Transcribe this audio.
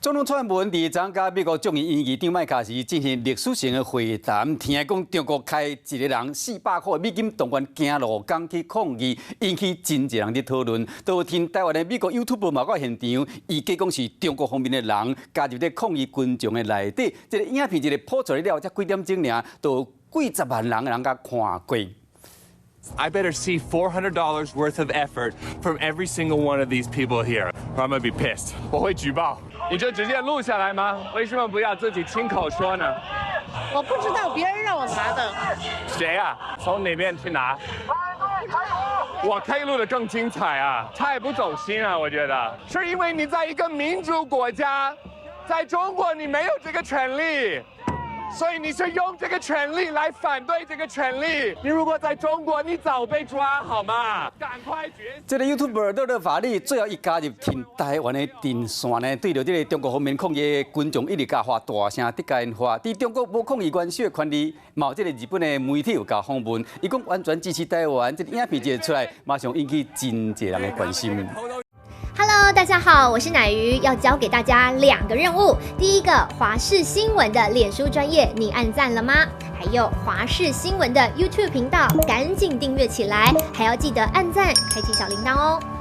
总统蔡英文伫昨甲美国众议院议长麦卡锡进行历史性的会谈，听讲中国开一个人400块美金动员行路港去抗议，引起真侪人伫讨论。昨天台湾的美国 YouTube 嘛到现场，伊假讲是中国方面的人加入咧抗议群众的内底。这个影片一个播出来了，才几点钟尔，都几十万人甲看过。 I better see $400 worth of effort from every single one of these people here, or I'm gonna be pissed. 我会举报。你就直接录下来吗？为什么不要自己亲口说呢？我不知道，别人让我拿的。谁啊？从哪边去拿？我可以录得更精彩啊！太不走心了，我觉得。是因为你在一个民主国家，在中国你没有这个权利。 所以你是用这个权利来反对这个权利。你如果在中国，你早被抓好吗？赶快觉醒！这个 YouTuber 乐乐法律最后一加入挺台湾的阵线呢，对着这个中国方面抗议的群众一直甲发大声的甲因发。伫中国无抗议元首的权利，嘛有这个日本的媒体有甲访问，伊讲完全支持台湾。这个影片一出来，马上引起真侪人的关心。 Hello， 大家好，我是乃瑜，要教给大家2个任务。第一个，华视新闻的脸书专页，你按赞了吗？还有华视新闻的 YouTube 频道，赶紧订阅起来，还要记得按赞，开启小铃铛哦。